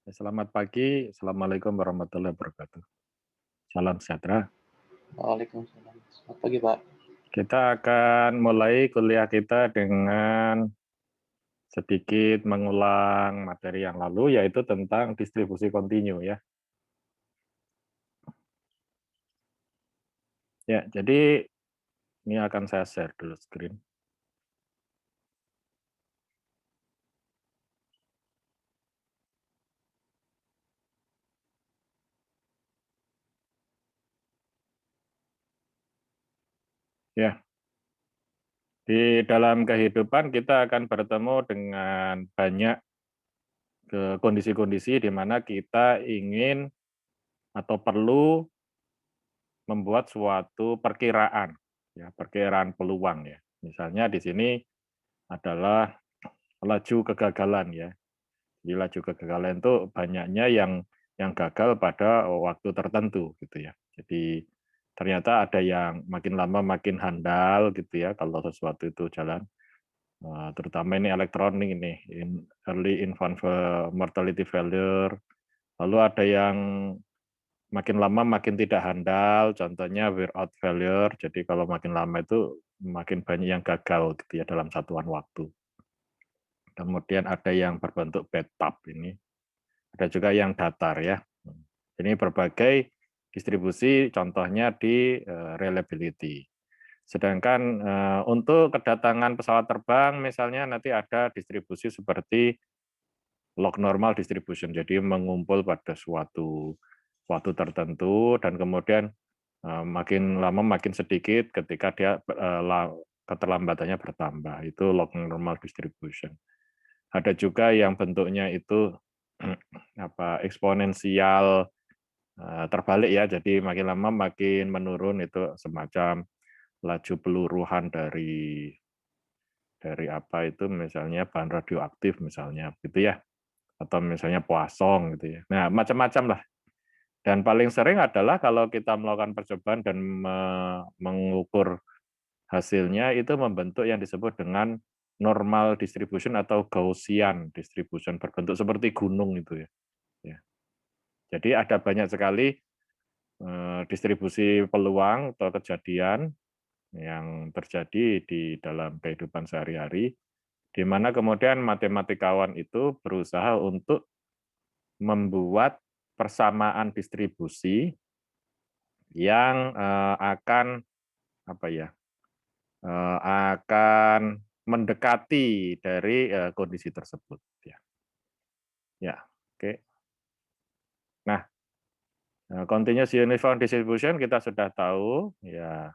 Selamat pagi, Assalamualaikum warahmatullahi wabarakatuh. Salam sejahtera. Waalaikumsalam. Selamat pagi, Pak. Kita akan mulai kuliah kita dengan sedikit mengulang materi yang lalu, yaitu tentang distribusi kontinu ya. Ya, jadi ini akan saya share dulu screen. Ya, di dalam kehidupan kita akan bertemu dengan banyak kondisi-kondisi di mana kita ingin atau perlu membuat suatu perkiraan, ya, perkiraan peluang ya. Misalnya di sini adalah laju kegagalan ya. Di laju kegagalan itu banyaknya yang gagal pada waktu tertentu gitu ya. Jadi ternyata ada yang makin lama makin handal gitu ya kalau sesuatu itu jalan. Terutama ini elektronik ini, early infant mortality failure. Lalu ada yang makin lama makin tidak handal, contohnya wear out failure. Jadi kalau makin lama itu makin banyak yang gagal gitu ya dalam satuan waktu. Kemudian ada yang berbentuk bathtub ini, ada juga yang datar ya. Ini berbagai distribusi contohnya di reliability. Sedangkan untuk kedatangan pesawat terbang misalnya nanti ada distribusi seperti log normal distribution. Jadi mengumpul pada suatu waktu tertentu dan kemudian makin lama makin sedikit ketika dia keterlambatannya bertambah. Itu log normal distribution. Ada juga yang bentuknya itu apa eksponensial terbalik ya, jadi makin lama makin menurun, itu semacam laju peluruhan dari apa itu misalnya bahan radioaktif misalnya gitu ya, atau misalnya poisson gitu ya. Nah, macam-macam lah. Dan paling sering adalah kalau kita melakukan percobaan dan mengukur hasilnya itu membentuk yang disebut dengan normal distribution atau Gaussian distribution, berbentuk seperti gunung itu ya. Ya. Jadi ada banyak sekali distribusi peluang atau kejadian yang terjadi di dalam kehidupan sehari-hari, di mana kemudian matematikawan itu berusaha untuk membuat persamaan distribusi yang akan apa ya, akan mendekati dari kondisi tersebut. Ya, ya, oke. Nah, continuous uniform distribution kita sudah tahu, ya,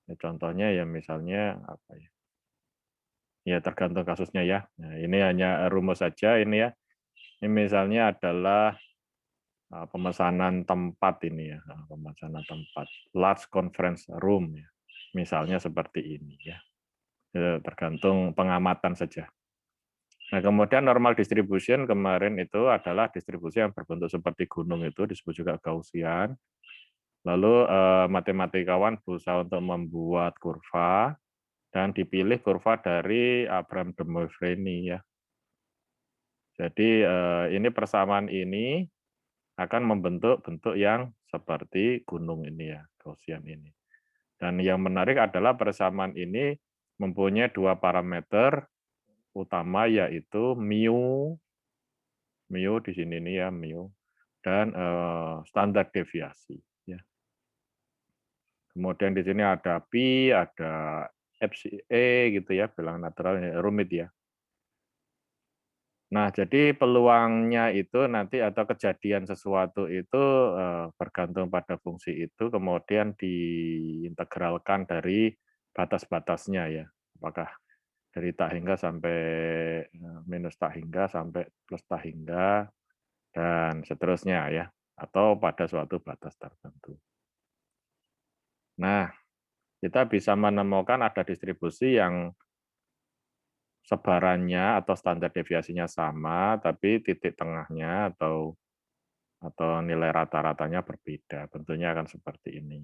ya contohnya ya misalnya apa ya? Ya tergantung kasusnya ya. Nah, ini hanya rumus saja ini ya. Ini misalnya adalah pemesanan tempat ini ya, pemesanan tempat, large conference room ya. Misalnya seperti ini ya. Tergantung pengamatan saja. Nah, kemudian normal distribution kemarin itu adalah distribusi yang berbentuk seperti gunung, itu disebut juga Gaussian. Lalu matematikawan berusaha untuk membuat kurva dan dipilih kurva dari Abraham de Moivre ya. Jadi ini persamaan ini akan membentuk bentuk yang seperti gunung ini ya, Gaussian ini. Dan yang menarik adalah persamaan ini mempunyai dua parameter utama, yaitu mu, mu di sini nih ya, mu, dan standar deviasi. Ya. Kemudian di sini ada pi, ada fce gitu ya, bilangan natural rumit ya. Nah, jadi peluangnya itu nanti atau kejadian sesuatu itu bergantung pada fungsi itu, kemudian diintegralkan dari batas-batasnya ya. Apakah dari tak hingga sampai minus tak hingga sampai plus tak hingga dan seterusnya ya, atau pada suatu batas tertentu. Nah, kita bisa menemukan ada distribusi yang sebarannya atau standar deviasinya sama, tapi titik tengahnya atau nilai rata-ratanya berbeda, bentuknya akan seperti ini.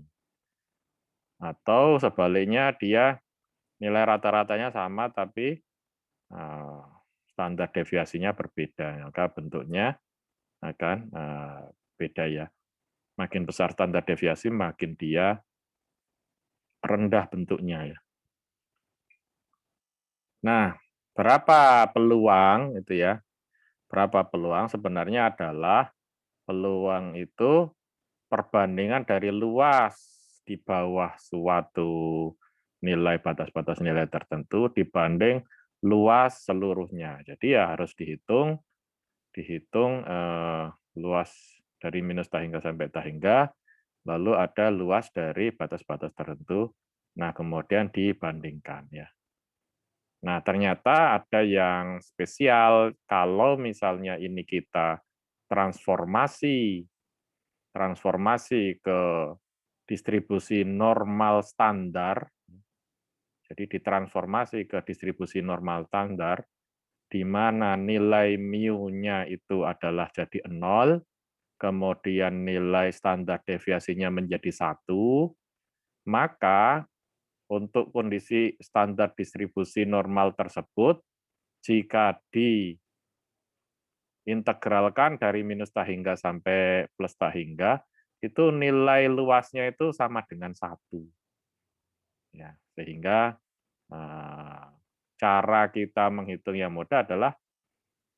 Atau sebaliknya dia nilai rata-ratanya sama tapi standar deviasinya berbeda, maka bentuknya akan beda ya. Makin besar standar deviasi, makin dia rendah bentuknya ya. Nah, berapa peluang itu ya? Berapa peluang sebenarnya adalah peluang itu perbandingan dari luas di bawah suatu nilai batas-batas nilai tertentu dibanding luas seluruhnya. Jadi ya harus dihitung luas dari minus tak hingga sampai tak hingga, lalu ada luas dari batas-batas tertentu. Nah, kemudian dibandingkan ya. Nah, ternyata ada yang spesial kalau misalnya ini kita transformasi transformasi ke distribusi normal standar, jadi ditransformasi ke distribusi normal standar, di mana nilai mu-nya itu adalah jadi 0, kemudian nilai standar deviasinya menjadi 1, maka untuk kondisi standar distribusi normal tersebut, jika diintegralkan dari minus tak hingga sampai plus tak hingga, itu nilai luasnya itu sama dengan 1. Ya, sehingga cara kita menghitung yang mudah adalah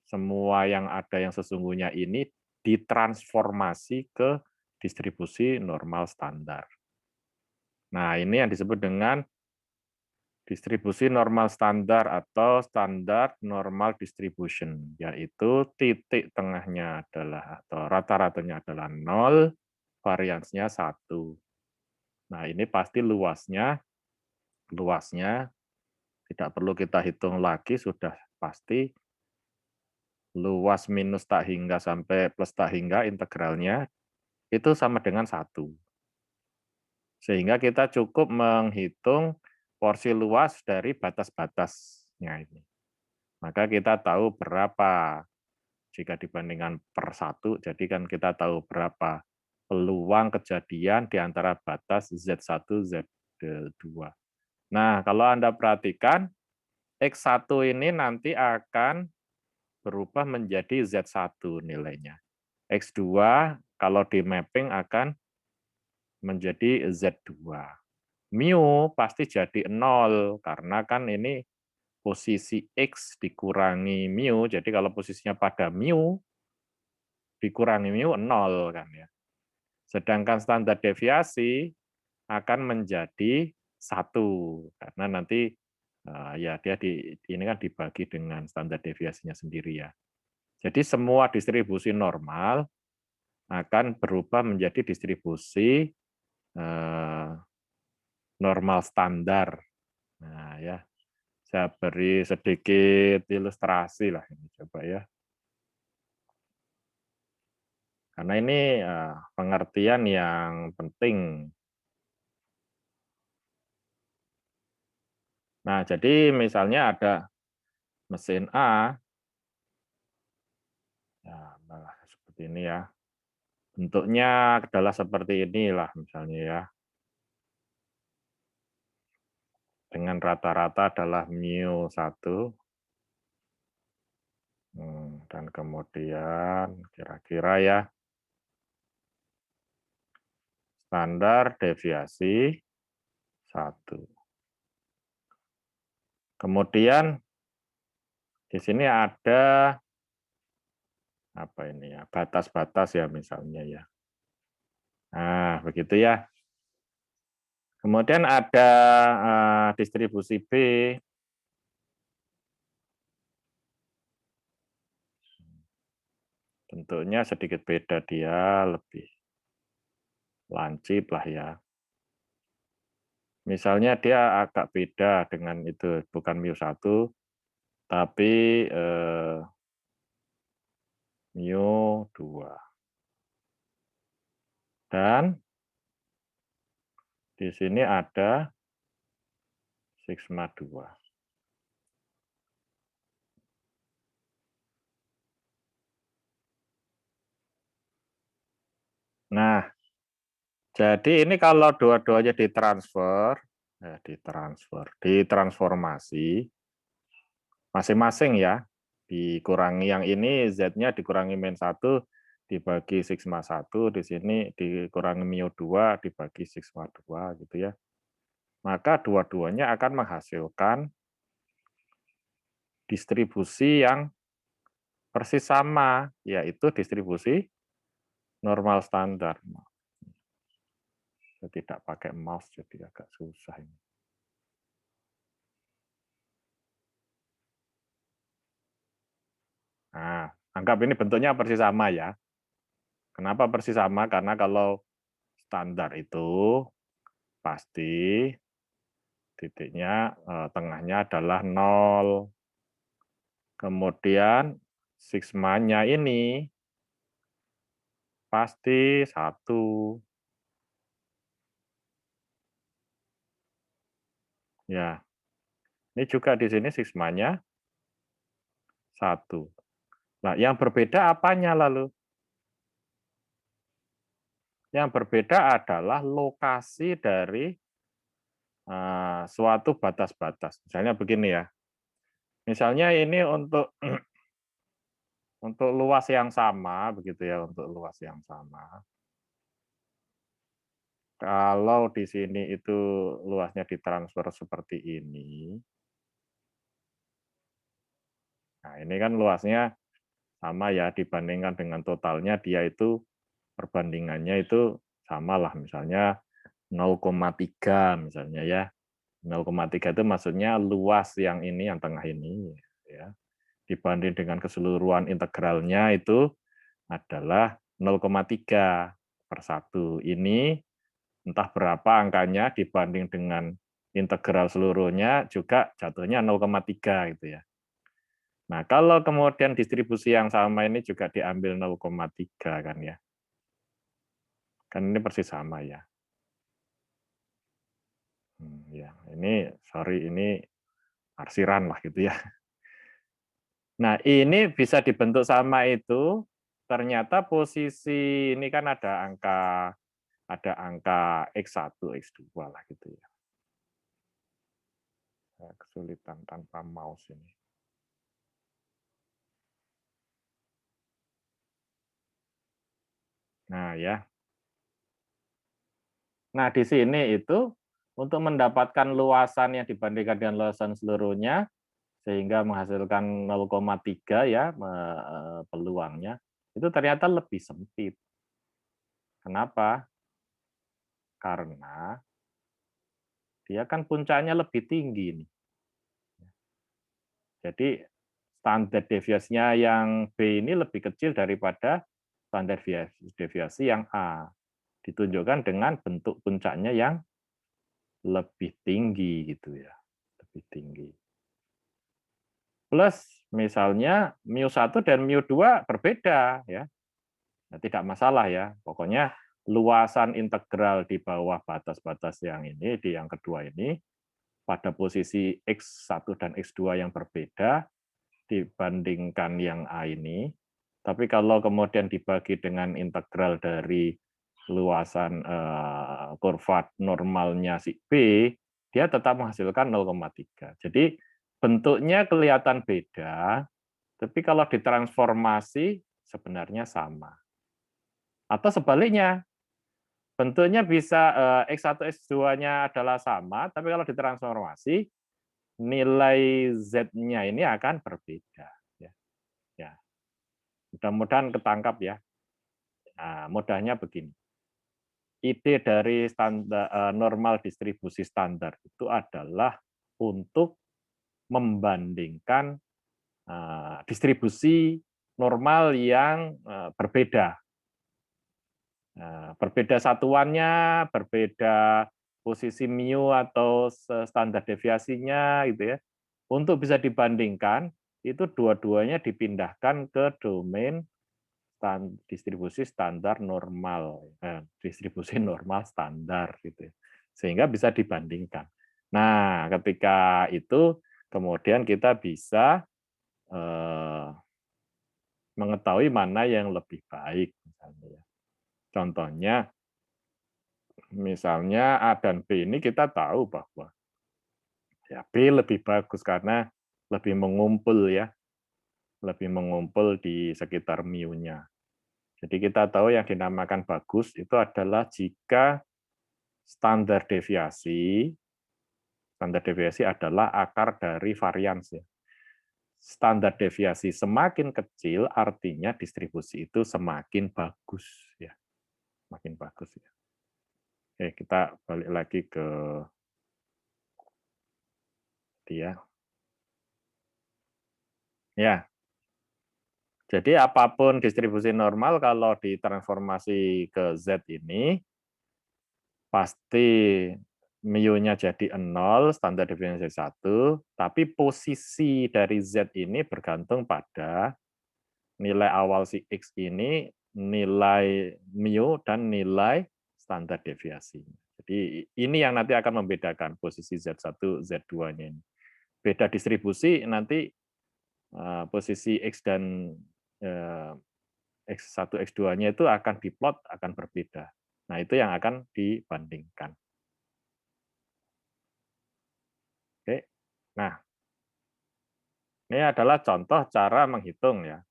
semua yang ada yang sesungguhnya ini ditransformasi ke distribusi normal standar. Nah, ini yang disebut dengan distribusi normal standar atau standar normal distribution, yaitu titik tengahnya adalah atau rata-ratanya adalah 0, variansnya 1. Nah, ini pasti luasnya tidak perlu kita hitung lagi, sudah pasti luas minus tak hingga sampai plus tak hingga integralnya itu sama dengan 1. Sehingga kita cukup menghitung porsi luas dari batas-batasnya ini. Maka kita tahu berapa jika dibandingkan per 1, jadi kan kita tahu berapa peluang kejadian di antara batas Z1, Z2. Nah, kalau Anda perhatikan, X1 ini nanti akan berubah menjadi Z1 nilainya. X2 kalau di mapping akan menjadi Z2. Mu pasti jadi 0, karena kan ini posisi X dikurangi mu, jadi kalau posisinya pada mu, dikurangi mu 0 kan ya. Sedangkan standar deviasi akan menjadi 1, karena nanti ya dia ini kan dibagi dengan standar deviasinya sendiri ya. Jadi semua distribusi normal akan berubah menjadi distribusi normal standar. Nah ya, saya beri sedikit ilustrasi lah ini coba ya. Karena ini pengertian yang penting. Nah, jadi misalnya ada mesin A, ya, seperti ini ya. Bentuknya adalah seperti inilah misalnya ya. Dengan rata-rata adalah mu1. Dan kemudian kira-kira ya, standar deviasi 1. Kemudian di sini ada apa ini ya, batas-batas ya misalnya ya. Nah, begitu ya. Kemudian ada distribusi B. Bentuknya sedikit beda, dia lebih lancip lah ya. Misalnya dia agak beda dengan itu, bukan mu1, tapi mu2. Dan di sini ada sigma 2. Nah, jadi ini kalau dua-duanya ditransformasi, masing-masing ya, dikurangi yang ini, Z-nya dikurangi min 1, dibagi sigma 1, di sini dikurangi mu 2 dibagi sigma 2 gitu ya. Maka dua-duanya akan menghasilkan distribusi yang persis sama, yaitu distribusi normal standar. Saya tidak pakai mouse jadi agak susah ini. Nah, anggap ini bentuknya persis sama ya. Kenapa persis sama? Karena kalau standar itu pasti titiknya tengahnya adalah 0. Kemudian sigmanya ini pasti 1. Ya, ini juga di sini sigmanya 1. Nah, yang berbeda apanya lalu? Yang berbeda adalah lokasi dari suatu batas-batas. Misalnya begini ya. Misalnya ini untuk luas yang sama begitu ya, untuk luas yang sama. Kalau di sini itu luasnya ditransfer seperti ini. Nah, ini kan luasnya sama ya dibandingkan dengan totalnya, dia itu perbandingannya itu samalah, misalnya 0,3 misalnya ya. 0,3 itu maksudnya luas yang ini, yang tengah ini ya. Dibanding dengan keseluruhan integralnya itu adalah 0,3/1. Ini entah berapa angkanya dibanding dengan integral seluruhnya juga jatuhnya 0,3 gitu ya. Nah, kalau kemudian distribusi yang sama ini juga diambil 0,3 kan ya. Kan ini persis sama ya. Ya, ini sorry ini arsiran lah gitu ya. Nah, ini bisa dibentuk sama itu ternyata posisi ini kan ada angka X1, X2 lah gitu ya. Saya kesulitan tanpa mouse ini. Nah, ya. Nah, di sini itu untuk mendapatkan luasan yang dibandingkan dengan luasan seluruhnya sehingga menghasilkan 0,3 ya peluangnya itu ternyata lebih sempit. Kenapa? Karena dia kan puncaknya lebih tinggi nih. Jadi standar deviasinya yang B ini lebih kecil daripada standar deviasi yang A. Ditunjukkan dengan bentuk puncaknya yang lebih tinggi gitu ya, lebih tinggi. Plus misalnya mu1 dan mu2 berbeda ya. Nah, tidak masalah ya. Pokoknya luasan integral di bawah batas-batas yang ini di yang kedua ini pada posisi X1 dan X2 yang berbeda dibandingkan yang A ini. Tapi kalau kemudian dibagi dengan integral dari luasan kurva normalnya si B, dia tetap menghasilkan 0,3. Jadi bentuknya kelihatan beda, tapi kalau ditransformasi sebenarnya sama. Atau sebaliknya, bentuknya bisa X1, X2-nya adalah sama, tapi kalau ditransformasi nilai Z-nya ini akan berbeda. Ya, ya. Mudah-mudahan ketangkap ya. Nah, mudahnya begini. Ide dari normal distribusi standar itu adalah untuk membandingkan distribusi normal yang berbeda. Berbeda satuannya, berbeda posisi mu atau standar deviasinya gitu ya. Untuk bisa dibandingkan, itu dua-duanya dipindahkan ke domain distribusi standar normal, distribusi normal standar gitu ya. Sehingga bisa dibandingkan. Nah, ketika itu kemudian kita bisa mengetahui mana yang lebih baik misalnya ya. Contohnya misalnya A dan B ini kita tahu bahwa ya B lebih bagus karena lebih mengumpul ya, lebih mengumpul di sekitar mu-nya. Jadi kita tahu yang dinamakan bagus itu adalah jika standar deviasi adalah akar dari varians ya. Standar deviasi semakin kecil artinya distribusi itu semakin bagus ya, makin bagus ya. Oke, kita balik lagi ke dia. Ya, jadi apapun distribusi normal kalau ditransformasi ke Z ini pasti mu-nya jadi 0, standar deviasi 1, tapi posisi dari Z ini bergantung pada nilai awal si X ini, nilai mu, dan nilai standar deviasi. Jadi ini yang nanti akan membedakan posisi Z1, Z2-nya ini. Beda distribusi nanti posisi X dan X1, X2-nya itu akan diplot, akan berbeda. Nah, itu yang akan dibandingkan. Oke. Nah, ini adalah contoh cara menghitung ya.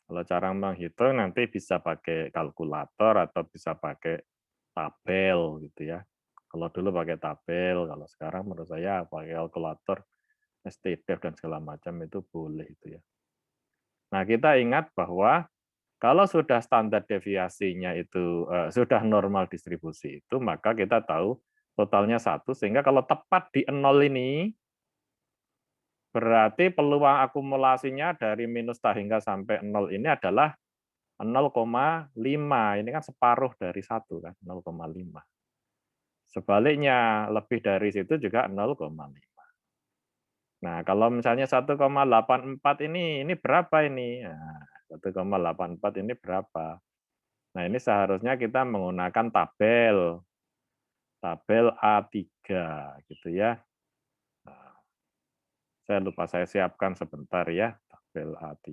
Kalau cara menghitung nanti bisa pakai kalkulator atau bisa pakai tabel gitu ya. Kalau dulu pakai tabel, kalau sekarang menurut saya pakai kalkulator, STDEV dan segala macam itu boleh itu ya. Nah, kita ingat bahwa kalau sudah standar deviasinya itu sudah normal distribusi itu, maka kita tahu totalnya 1, sehingga kalau tepat di 0 ini, berarti peluang akumulasinya dari -t hingga sampai 0 ini adalah 0,5. Ini kan separuh dari 1 kan, 0,5. Sebaliknya, lebih dari situ juga 0,5. Nah, kalau misalnya 1,84 ini berapa ini? Nah, 1,84 ini berapa? Nah, ini seharusnya kita menggunakan tabel A3 gitu ya. Nah, saya lupa saya siapkan sebentar ya, tabel A3.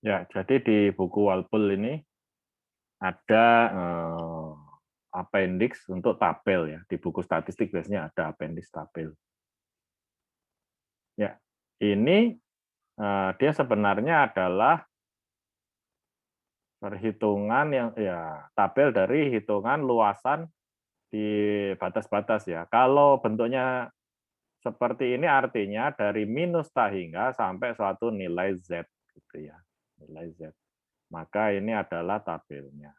Ya, jadi di buku Walpole ini ada appendix untuk tabel ya. Di buku statistik biasanya ada appendix tabel. Ya, ini dia sebenarnya adalah perhitungan yang ya tabel dari hitungan luasan di batas-batas ya. Kalau bentuknya seperti ini artinya dari -t hingga sampai suatu nilai Z gitu ya. Nilai Z. Maka ini adalah tabelnya.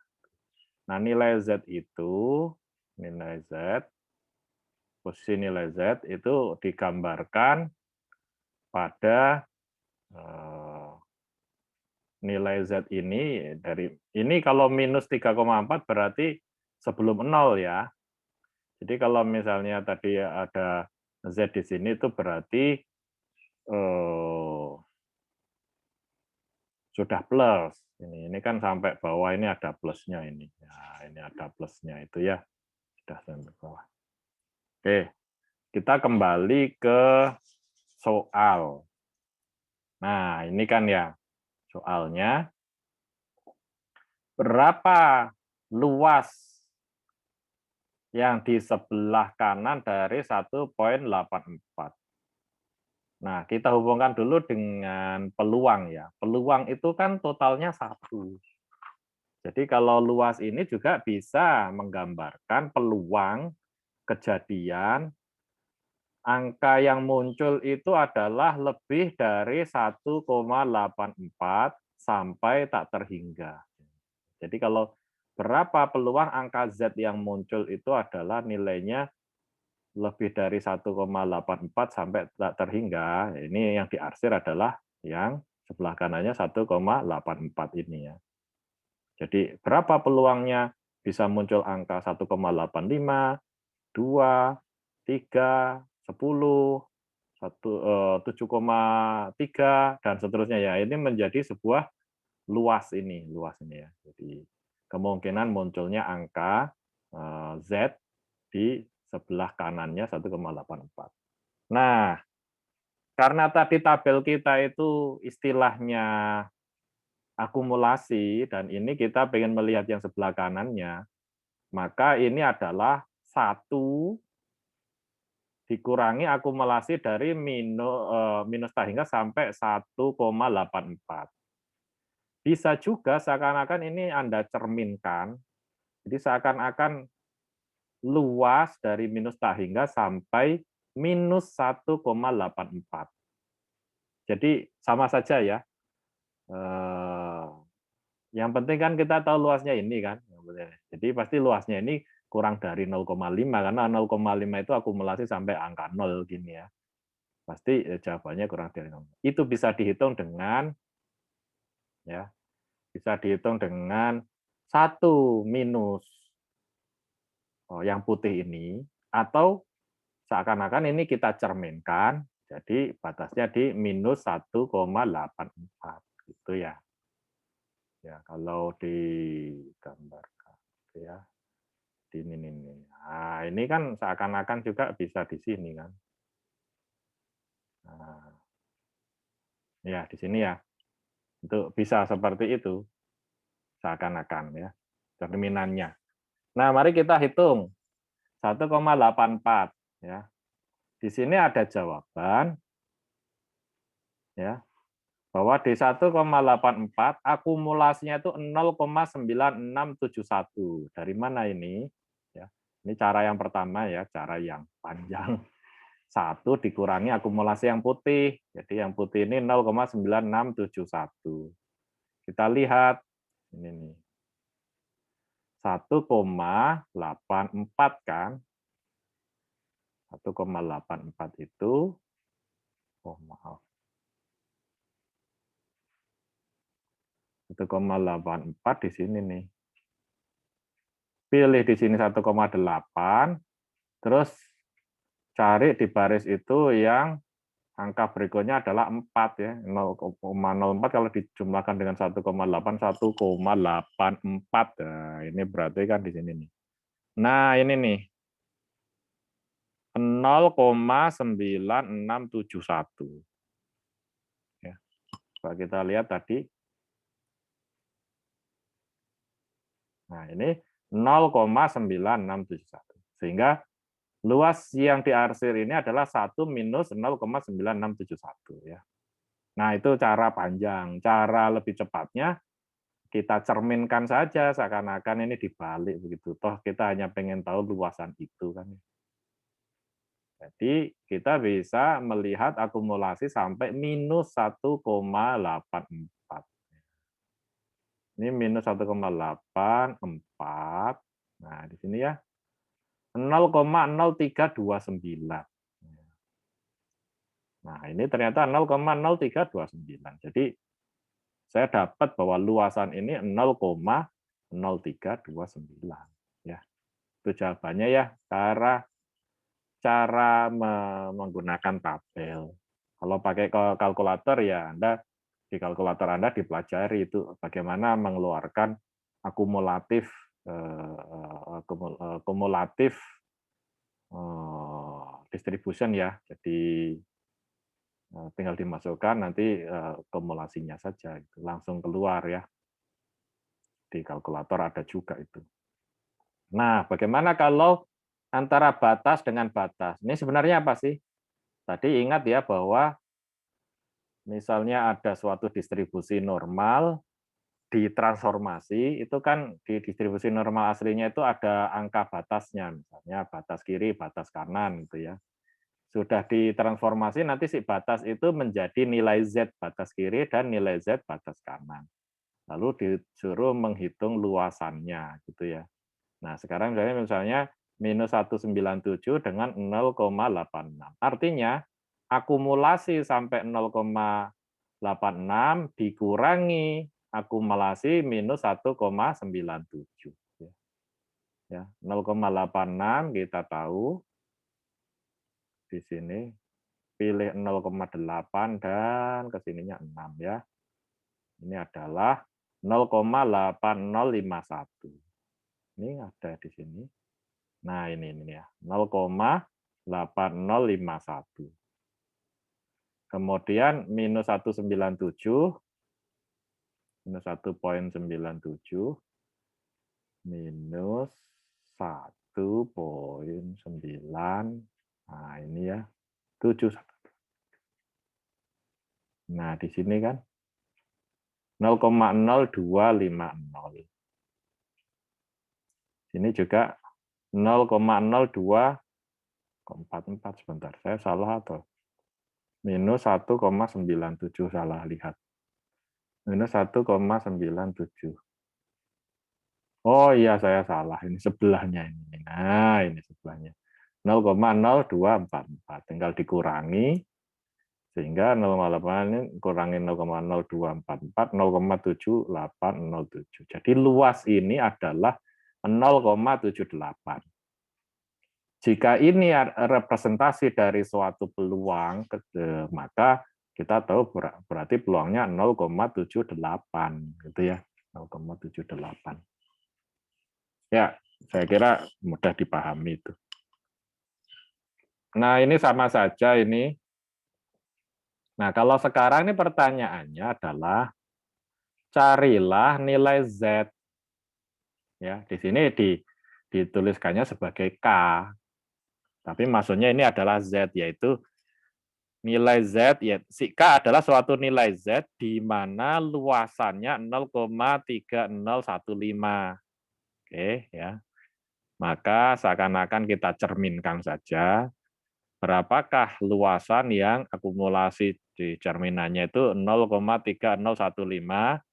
Nah, nilai Z itu, nilai Z, posisi nilai Z itu digambarkan pada nilai Z ini ini kalau -3,4 berarti sebelum 0 ya. Jadi kalau misalnya tadi ada Z di sini itu berarti sudah plus. Ini kan sampai bawah ini ada plusnya ini. Ya, ini ada plusnya itu ya. Sudah sampai bawah. Oke, kita kembali ke soal. Nah, ini kan ya soalnya berapa luas yang di sebelah kanan dari 1,84. Nah, kita hubungkan dulu dengan peluang ya. Peluang itu kan totalnya 1. Jadi kalau luas ini juga bisa menggambarkan peluang kejadian angka yang muncul itu adalah lebih dari 1,84 sampai tak terhingga. Jadi kalau berapa peluang angka Z yang muncul itu adalah nilainya lebih dari 1,84 sampai tak terhingga, ini yang diarsir adalah yang sebelah kanannya 1,84 ini ya. Jadi berapa peluangnya bisa muncul angka 1,85, 2, 3, 10, 7,3 dan seterusnya ya. Ini menjadi sebuah luas ini ya. Jadi kemungkinan munculnya angka Z di sebelah kanannya 1,84. Nah, karena tadi tabel kita itu istilahnya akumulasi dan ini kita pengen melihat yang sebelah kanannya, maka ini adalah 1 dikurangi akumulasi dari minus hingga sampai 1,84. Bisa juga seakan-akan ini Anda cerminkan, jadi seakan-akan luas dari minus hingga sampai minus 1,84. Jadi sama saja ya. Yang penting kan kita tahu luasnya ini kan. Jadi pasti luasnya ini kurang dari 0,5 karena 0,5 itu akumulasi sampai angka 0 gini ya. Pasti jawabannya kurang dari 0. Itu bisa dihitung dengan ya, bisa dihitung dengan 1 minus yang putih ini, atau seakan-akan ini kita cerminkan, jadi batasnya di minus 1,84 gitu ya. Ya, kalau digambarkan ya, di ini nih. Nah, ini kan seakan-akan juga bisa di sini kan. Nah, ya di sini ya. Itu bisa seperti itu seakan-akan ya cerminannya. Nah, mari kita hitung 1,84 ya. Di sini ada jawaban ya, bahwa di 1,84 akumulasinya itu 0,9671. Dari mana ini? Ya, ini cara yang pertama ya, cara yang panjang. 1 dikurangi akumulasi yang putih. Jadi yang putih ini 0,9671. Kita lihat ini nih. 1,84 kan. 1,84 itu, oh maaf, 1,84 di sini nih. Pilih di sini 1,8, terus cari di baris itu yang angka berikutnya adalah 4 ya. 0,04 kalau dijumlahkan dengan 1,8, 1,84. Nah, ini berarti kan di sini nih. Nah, ini nih. 0,9671. Ya. Coba kita lihat tadi. Nah, ini 0,9671. Sehingga luas yang diarsir ini adalah 1 minus 0,9671 ya. Nah, itu cara panjang. Cara lebih cepatnya kita cerminkan saja seakan-akan ini dibalik begitu. Toh kita hanya pengen tahu luasan itu kan. Jadi kita bisa melihat akumulasi sampai minus 1,84. Ini minus 1,84. Nah, di sini ya 0,0329. Nah, ini ternyata 0,0329. Jadi saya dapat bahwa luasan ini 0,0329 ya. Itu jawabannya ya, cara cara menggunakan tabel. Kalau pakai kalkulator ya Anda di kalkulator Anda dipelajari itu bagaimana mengeluarkan akumulatif kumulatif distribution ya. Jadi tinggal dimasukkan nanti kumulasinya saja itu langsung keluar ya. Di kalkulator ada juga itu. Nah, bagaimana kalau antara batas dengan batas? Ini sebenarnya apa sih? Tadi ingat ya bahwa misalnya ada suatu distribusi normal ditransformasi, itu kan di distribusi normal aslinya itu ada angka batasnya, misalnya batas kiri, batas kanan gitu ya. Sudah ditransformasi nanti si batas itu menjadi nilai Z batas kiri dan nilai Z batas kanan. Lalu disuruh menghitung luasannya gitu ya. Nah, sekarang misalnya minus 197 dengan 0,86. Artinya, akumulasi sampai 0,86 dikurangi akumulasi minus 1,97. Ya, 0,86 kita tahu di sini, pilih 0,8 dan kesininya 6 ya. Ini adalah 0,8051. Ini ada di sini. Nah, ini ya, 0,8051. Kemudian minus 197, minus 1,97, minus 1,9 Nah, ini ya, 7. Nah, di sini kan 0,0250. Sini juga 0,0244. Sebentar, saya salah atau minus 1,97, salah lihat. Minus 1,97. Oh iya, saya salah. Ini sebelahnya ini. Nah, ini sebelahnya. 0,0244. Tinggal dikurangi, sehingga 0,8 ini kurangi 0,0244, 0,7807. Jadi luas ini adalah 0,78. Jika ini representasi dari suatu peluang, maka kita tahu berarti peluangnya 0,78, gitu ya, 0,78. Ya, saya kira mudah dipahami itu. Nah, ini sama saja ini. Nah, kalau sekarang ini pertanyaannya adalah carilah nilai Z. Ya, di sini dituliskannya sebagai K. Tapi maksudnya ini adalah Z, yaitu nilai Z, ya, si K adalah suatu nilai Z di mana luasannya 0,3015. Oke, ya. Maka seakan-akan kita cerminkan saja berapakah luasan yang akumulasi di cerminannya itu 0,3015.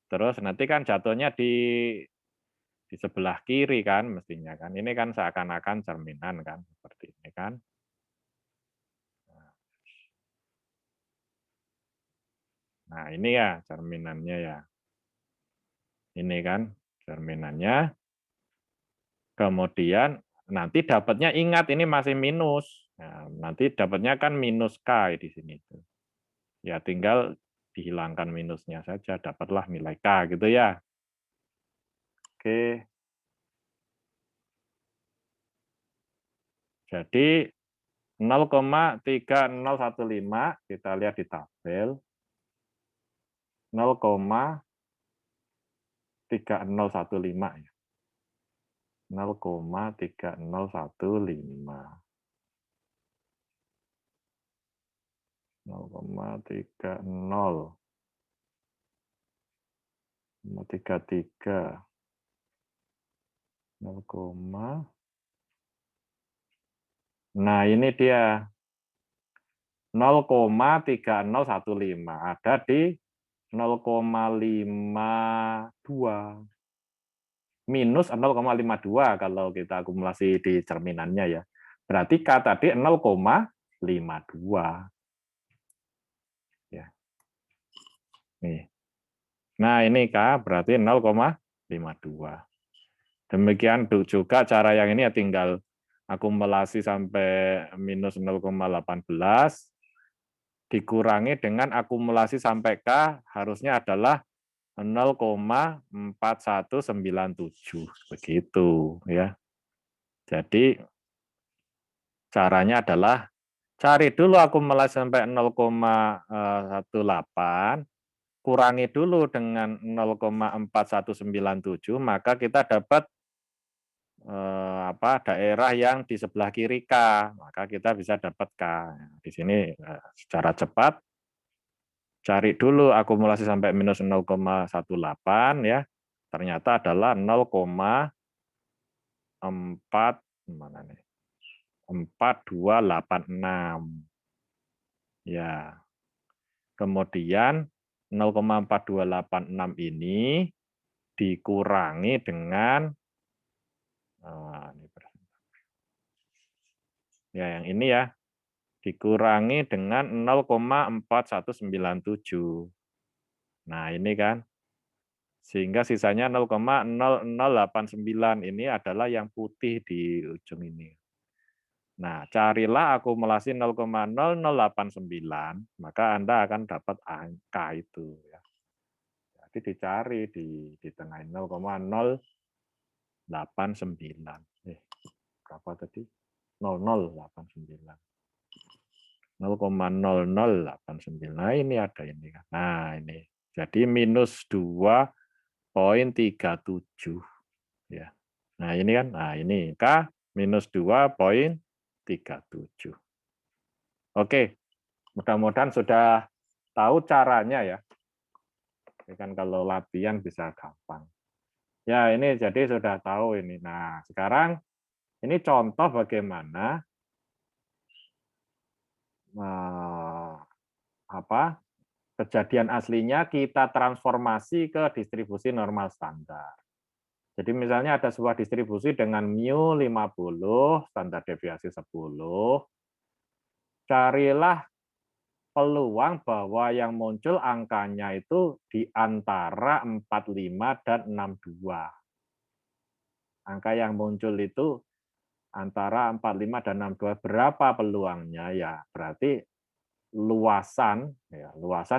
Terus nanti kan jatuhnya di sebelah kiri kan mestinya kan. Ini kan seakan-akan cerminan kan seperti ini kan. Nah, ini ya cerminannya ya. Ini kan cerminannya. Kemudian nanti dapatnya, ingat ini masih minus. Nah, nanti dapatnya kan minus K di sini. Ya tinggal dihilangkan minusnya saja, dapatlah nilai K gitu ya. Oke. Jadi 0,3015 kita lihat di tabel. 0,3015 ya. 0,3015. 0,30,33. 0, nah ini dia 0,3015 ada di 0,52 minus 0,52 kalau kita akumulasi di cerminannya ya. Berarti K tadi 0,52. Ya. Nih. Nah, ini K berarti 0,52. Demikian juga cara yang ini ya, tinggal akumulasi sampai minus 0,18 dikurangi dengan akumulasi sampai K harusnya adalah 0,4197 begitu ya. Jadi caranya adalah cari dulu akumulasi sampai 0,18, kurangi dulu dengan 0,4197, maka kita dapat daerah yang di sebelah kiri K, maka kita bisa dapat K. Di sini secara cepat cari dulu akumulasi sampai minus 0,18 ya. Ternyata adalah 0,4 mana nih? 4286. Ya. Kemudian 0,4286 ini dikurangi dengan yang ini ya, dikurangi dengan 0,4197. Nah, ini kan. Sehingga sisanya 0,0089 ini adalah yang putih di ujung ini. Nah, carilah akumulasi 0,0089, maka Anda akan dapat angka itu. Ya. Jadi dicari di tengah 0,089. Berapa tadi? 0089. 0,0089. Nah, ini ada ini kan. Nah, ini. Jadi minus 2,37 ya. Nah, ini kan. Nah, ini K minus 2,37. 37. Oke, mudah-mudahan sudah tahu caranya ya. Ini kan kalau latihan bisa gampang. Ya, ini jadi sudah tahu ini. Nah, sekarang ini contoh bagaimana kejadian aslinya kita transformasi ke distribusi normal standar. Jadi misalnya ada sebuah distribusi dengan mu 50, standar deviasi 10. Carilah peluang bahwa yang muncul angkanya itu di antara 45 dan 62. Angka yang muncul itu antara 45 dan 62. Berapa peluangnya? Ya, berarti luasan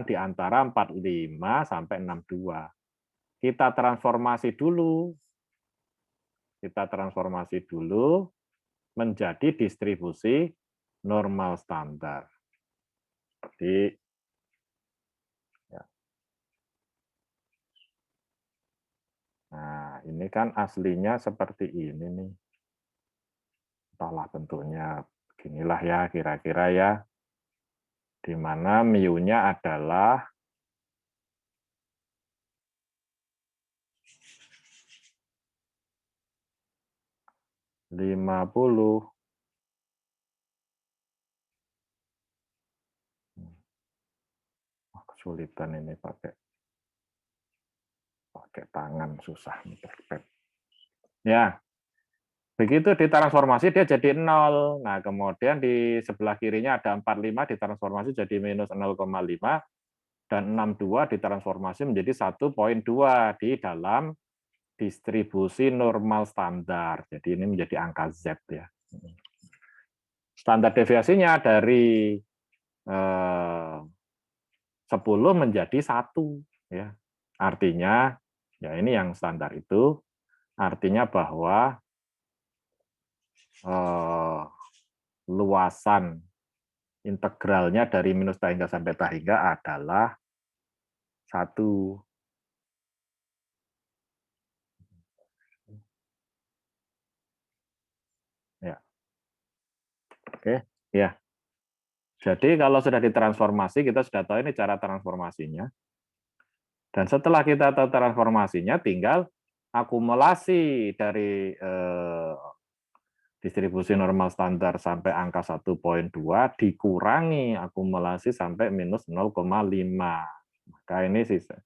di antara 45 sampai 62. Kita transformasi dulu. Menjadi distribusi normal standar. Jadi ya. Nah, ini kan aslinya seperti ini nih. Entahlah bentuknya beginilah ya kira-kira ya. Di mana mu-nya adalah 50. Kesulitan ini pakai tangan, susah nih. Ya, begitu ditransformasi dia jadi 0. Nah, kemudian di sebelah kirinya ada 45 ditransformasi jadi minus 0,5 dan 62 ditransformasi menjadi 1,2 di dalam distribusi normal standar. Jadi ini menjadi angka Z ya. Standar deviasinya dari 10 menjadi 1 ya. Artinya ya ini yang standar itu artinya bahwa luasan integralnya dari minus tahingga sampai tahingga adalah 1. Ya. Oke, ya. Jadi kalau sudah ditransformasi, kita sudah tahu ini cara transformasinya. Dan setelah kita tahu transformasinya, tinggal akumulasi dari distribusi normal standar sampai angka 1,2 dikurangi akumulasi sampai minus 0,5. Maka ini sisa,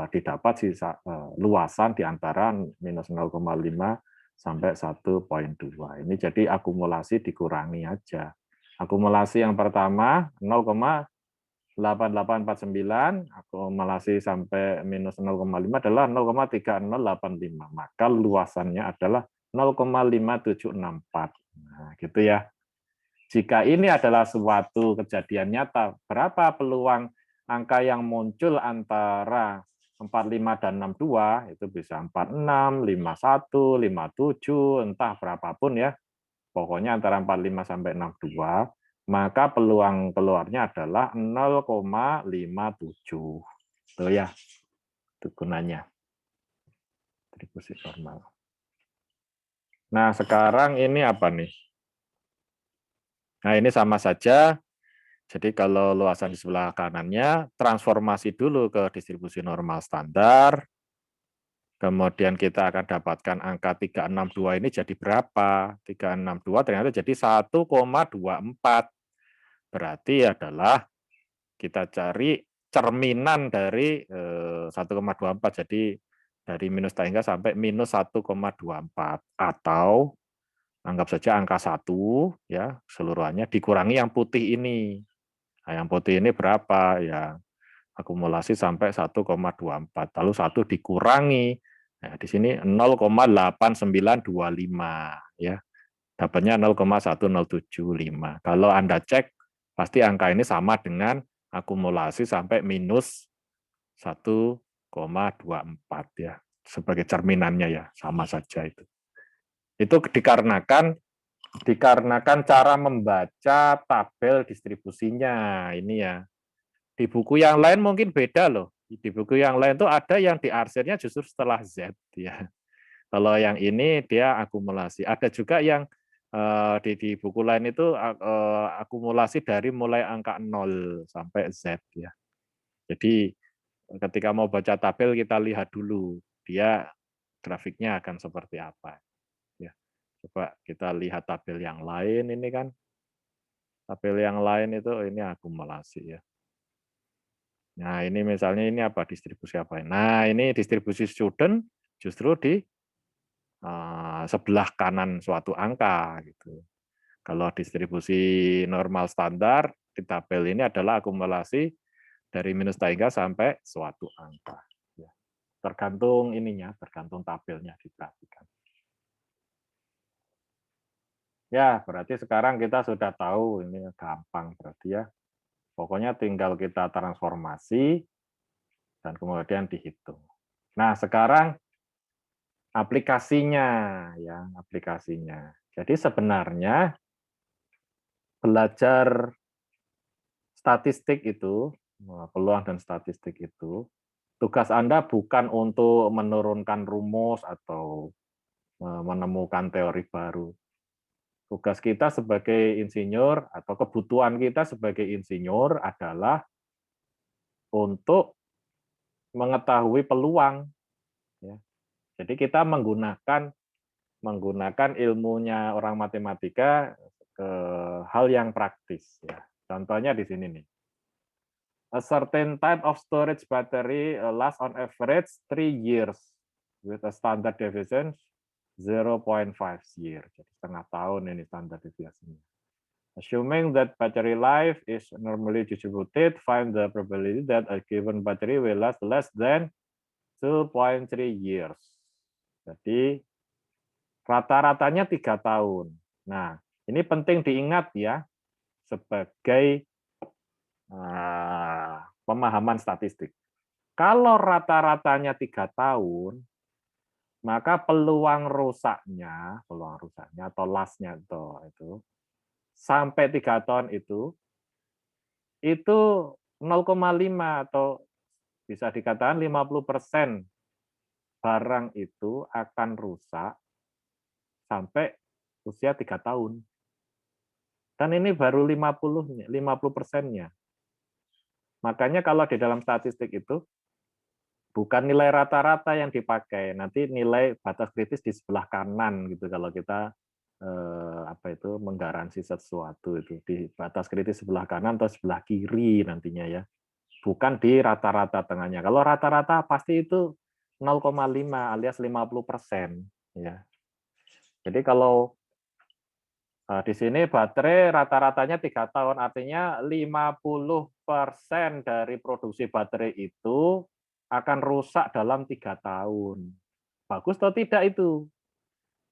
didapat sisa luasan di antara minus 0,5 sampai 1,2. Ini jadi akumulasi dikurangi aja. Akumulasi yang pertama 0,8849, akumulasi sampai minus 0,5 adalah 0,3085. Maka luasannya adalah 0,5764. Nah, gitu ya. Jika ini adalah suatu kejadian nyata, berapa peluang angka yang muncul antara 45 dan 62, itu bisa 46, 51, 57, entah berapapun ya. Pokoknya antara 45 sampai 62, maka peluang keluarnya adalah 0,57. Itu ya, itu gunanya. Distribusi normal. Nah, sekarang ini apa nih? Nah, ini sama saja. Jadi kalau luasan di sebelah kanannya, transformasi dulu ke distribusi normal standar. Kemudian kita akan dapatkan angka 362 ini jadi berapa? 362 ternyata jadi 1,24. Berarti adalah kita cari cerminan dari 1,24. Jadi dari minus tahingga sampai minus 1,24. Atau anggap saja angka 1 ya, keseluruhannya dikurangi yang putih ini. Nah, yang putih ini berapa? Ya, akumulasi sampai 1,24. Lalu 1 dikurangi. Nah, di sini 0,8925 ya. Dapatnya 0,1075. Kalau Anda cek pasti angka ini sama dengan akumulasi sampai minus 1,24 ya. Sebagai cerminannya ya, sama saja itu. Itu dikarenakan cara membaca tabel distribusinya ini ya. Di buku yang lain mungkin beda loh. Di buku yang lain tuh ada yang di arsirnya justru setelah Z ya. Kalau yang ini dia akumulasi. Ada juga yang di buku lain itu akumulasi dari mulai angka 0 sampai Z ya. Jadi ketika mau baca tabel kita lihat dulu dia grafiknya akan seperti apa ya. Coba kita lihat tabel yang lain ini kan. Tabel yang lain itu ini akumulasi ya. Nah, ini misalnya ini apa distribusi apa? Nah, ini distribusi student justru di sebelah kanan suatu angka gitu. Kalau distribusi normal standar di tabel ini adalah akumulasi dari minus hingga sampai suatu angka. Ya. Tergantung ininya, tergantung tabelnya diperhatikan. Ya, berarti sekarang kita sudah tahu ini gampang berarti ya. Pokoknya tinggal kita transformasi dan kemudian dihitung. Nah, sekarang aplikasinya ya, aplikasinya. Jadi sebenarnya belajar statistik itu, peluang dan statistik itu, tugas Anda bukan untuk menurunkan rumus atau menemukan teori baru. Tugas kita sebagai insinyur atau kebutuhan kita sebagai insinyur adalah untuk mengetahui peluang. Ya. Jadi kita menggunakan ilmunya orang matematika ke hal yang praktis. Ya. Contohnya di sini nih. A certain type of storage battery lasts on average 3 years with a standard deviation 0.5 year. Jadi setengah tahun ini standar deviasinya. Assuming that battery life is normally distributed, find the probability that a given battery will last less than 2.3 years. Jadi rata-ratanya 3 tahun. Nah, ini penting diingat ya sebagai pemahaman statistik. Kalau rata-ratanya 3 tahun, maka peluang rusaknya atau lastnya itu sampai 3 tahun itu 0,5 atau bisa dikatakan 50% barang itu akan rusak sampai usia 3 tahun. Dan ini baru 50%-nya. Makanya kalau di dalam statistik itu bukan nilai rata-rata yang dipakai, nanti nilai batas kritis di sebelah kanan gitu kalau kita menggaransi sesuatu itu di batas kritis sebelah kanan atau sebelah kiri nantinya ya. Bukan di rata-rata tengahnya. Kalau rata-rata pasti itu 0,5 alias 50% ya. Jadi kalau di sini baterai rata-ratanya 3 tahun, artinya 50% dari produksi baterai itu akan rusak dalam 3 tahun. Bagus atau tidak itu?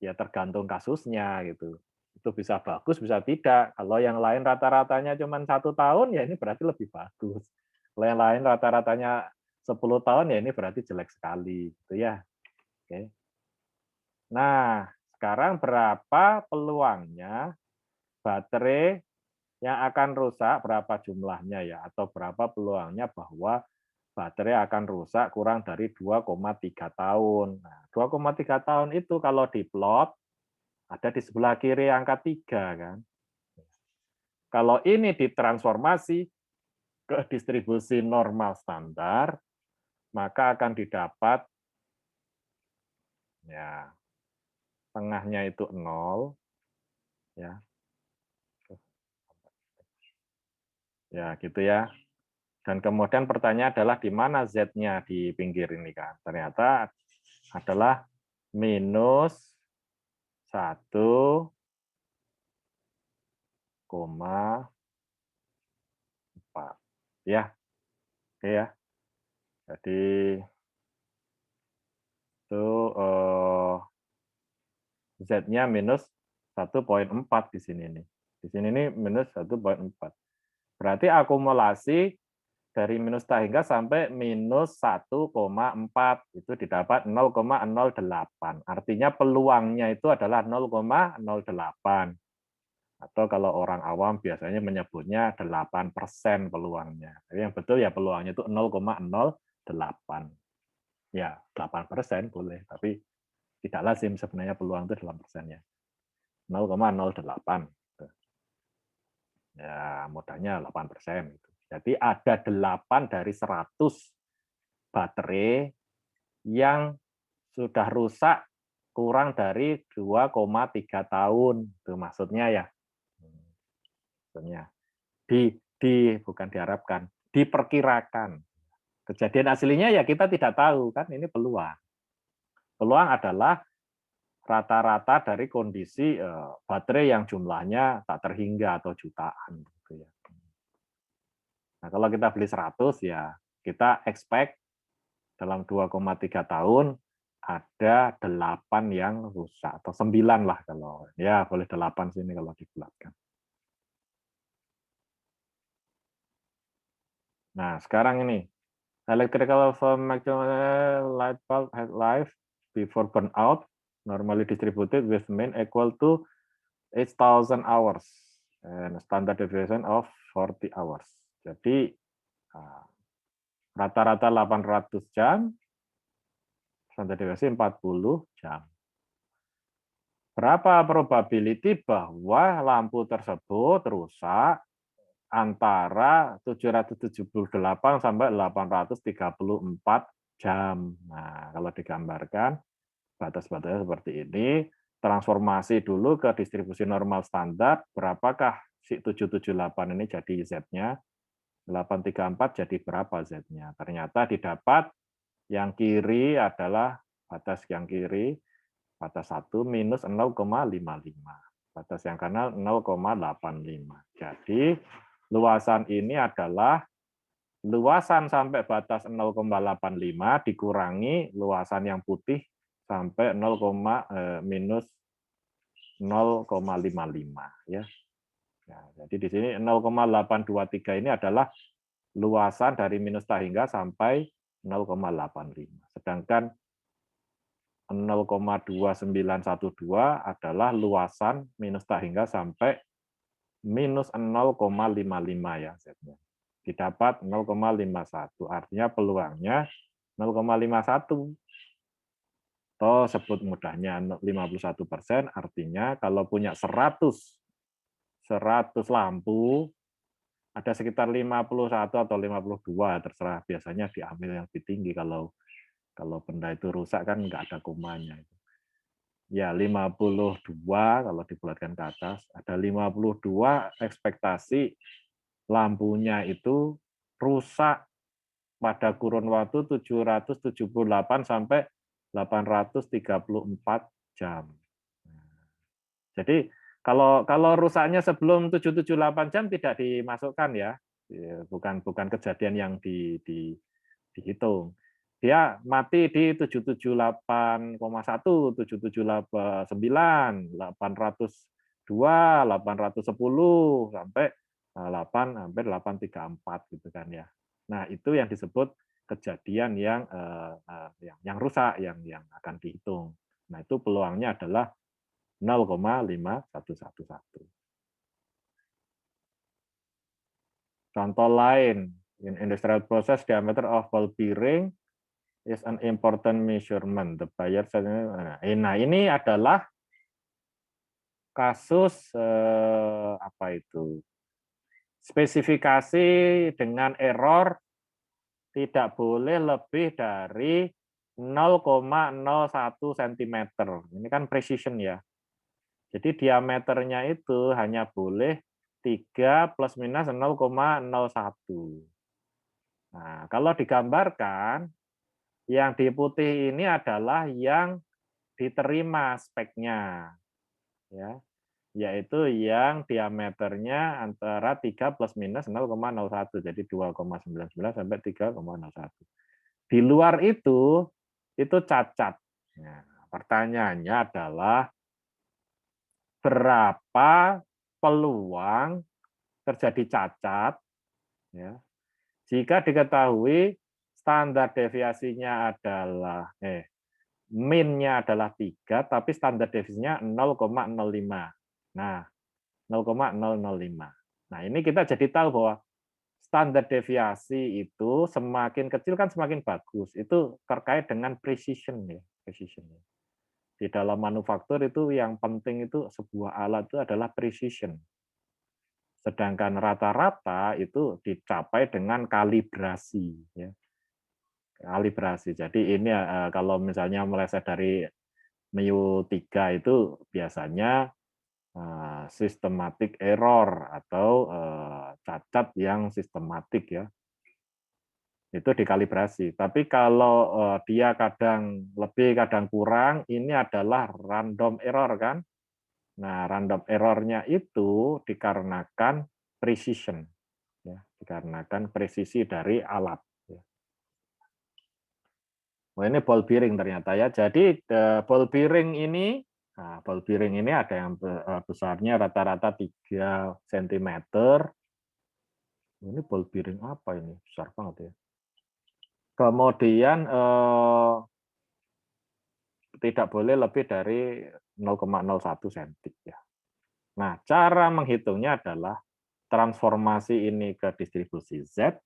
Ya tergantung kasusnya gitu. Itu bisa bagus, bisa tidak. Kalau yang lain rata-ratanya cuma 1 tahun, ya ini berarti lebih bagus. Kalau yang lain rata-ratanya 10 tahun, ya ini berarti jelek sekali. Gitu ya. Oke. Nah, sekarang berapa peluangnya baterai yang akan rusak, berapa jumlahnya ya, atau berapa peluangnya bahwa baterai akan rusak kurang dari 2,3 tahun. Nah, 2,3 tahun itu kalau diplot, ada di sebelah kiri angka 3 kan. Kalau ini ditransformasi ke distribusi normal standar, maka akan didapat ya tengahnya itu 0 ya. Ya, gitu ya. Dan kemudian pertanyaan adalah di mana Z-nya di pinggir ini kan. Ternyata adalah minus 1,4. Ya, oke ya. Jadi itu Z-nya minus 1,4 di sini nih. Di sini nih minus 1,4. Berarti akumulasi dari minus hingga sampai minus 1,4 itu didapat 0,08. Artinya peluangnya itu adalah 0,08. Atau kalau orang awam biasanya menyebutnya 8% peluangnya. Tapi yang betul ya peluangnya itu 0,08. Ya, 8% boleh, tapi tidak lazim sebenarnya peluang itu 8%-nya. 0,08. Ya, modalnya 8%. Jadi ada 8 dari 100 baterai yang sudah rusak kurang dari 2,3 tahun. Itu maksudnya ya. Maksudnya bukan diharapkan, diperkirakan. Kejadian aslinya ya kita tidak tahu, kan ini peluang. Peluang adalah rata-rata dari kondisi baterai yang jumlahnya tak terhingga atau jutaan gitu ya. Nah, kalau kita beli 100 ya kita expect dalam 2,3 tahun ada 8 yang rusak atau 9 lah kalau ya boleh 8 sini kalau dibulatkan. Nah, sekarang ini electrical from light bulb has life before burnout normally distributed with mean equal to 8,000 hours and standard deviation of 40 hours. Jadi rata-rata 800 jam, standard deviation 40 jam. Berapa probability bahwa lampu tersebut rusak antara 778 sampai 834 jam. Nah, kalau digambarkan batas-batasnya seperti ini, transformasi dulu ke distribusi normal standar, berapakah si 778 ini jadi Z-nya, 834 jadi berapa Z-nya. Ternyata didapat yang kiri adalah batas yang kiri, batas 1 minus 0,55. Batas yang kanan 0,85. Jadi luasan ini adalah luasan sampai batas 0,85 dikurangi luasan yang putih sampai minus 0,55 ya. Nah, jadi di sini 0,823 ini adalah luasan dari minus hingga sampai 0,85. Sedangkan 0,2912 adalah luasan minus hingga sampai minus 0,55 ya Z-nya. Didapat 0,51, artinya peluangnya 0,51. Atau sebut mudahnya 51%, artinya kalau punya 100 lampu, ada sekitar 51 atau 52, terserah, biasanya diambil yang lebih tinggi kalau benda itu rusak kan nggak ada komanya. Ya 52 kalau dibulatkan ke atas, ada 52 ekspektasi lampunya itu rusak pada kurun waktu 778 sampai 834 jam. Jadi kalau rusaknya sebelum 778 jam tidak dimasukkan ya, bukan kejadian yang dihitung. Dia mati di 778,1, 779, 802, 810 sampai 8 hampir 834 gitu kan ya. Nah, itu yang disebut kejadian yang rusak yang akan dihitung. Nah, itu peluangnya adalah 0,5111. Contoh lain, in industrial process diameter of ball bearing is an important measurement. The buyer nah ini adalah kasus apa itu? Spesifikasi dengan error tidak boleh lebih dari 0,01 cm. Ini kan precision ya. Jadi diameternya itu hanya boleh 3 plus minus 0,01. Nah, kalau digambarkan, yang di putih ini adalah yang diterima speknya, ya, yaitu yang diameternya antara 3 plus minus 0,01, jadi 2,99 sampai 3,01. Di luar itu cacat. Nah, pertanyaannya adalah berapa peluang terjadi cacat ya, jika diketahui standar deviasinya adalah min-nya adalah 3 tapi standar deviasinya 0,05. Nah, 0,005. Nah, ini kita jadi tahu bahwa standar deviasi itu semakin kecil kan semakin bagus. Itu terkait dengan precision ya, precision. Di dalam manufaktur itu yang penting itu sebuah alat itu adalah precision. Sedangkan rata-rata itu dicapai dengan kalibrasi, ya. Kalibrasi. Jadi ini kalau misalnya meleset dari MIU 3 itu biasanya systematic error atau cacat yang sistematik ya. Itu dikalibrasi. Tapi kalau dia kadang lebih, kadang kurang, ini adalah random error kan. Nah, random error-nya itu dikarenakan precision, ya, dikarenakan presisi dari alat. Ya. Oh, ini ball bearing ternyata ya. Jadi ball bearing ini ada yang besarnya rata-rata 3 cm. Ini ball bearing apa ini? Besar banget ya. Kemudian tidak boleh lebih dari 0,01 cm ya. Nah, cara menghitungnya adalah transformasi ini ke distribusi Z,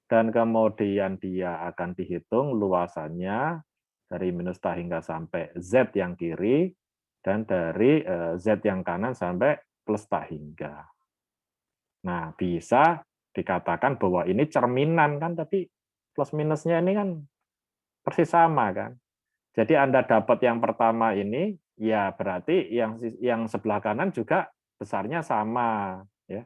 dan kemudian dia akan dihitung luasannya dari minus ta hingga sampai Z yang kiri, dan dari Z yang kanan sampai plus ta hingga. Nah, bisa dikatakan bahwa ini cerminan kan, tapi plus minusnya ini kan persis sama kan. Jadi Anda dapat yang pertama ini, ya berarti yang sebelah kanan juga besarnya sama, ya.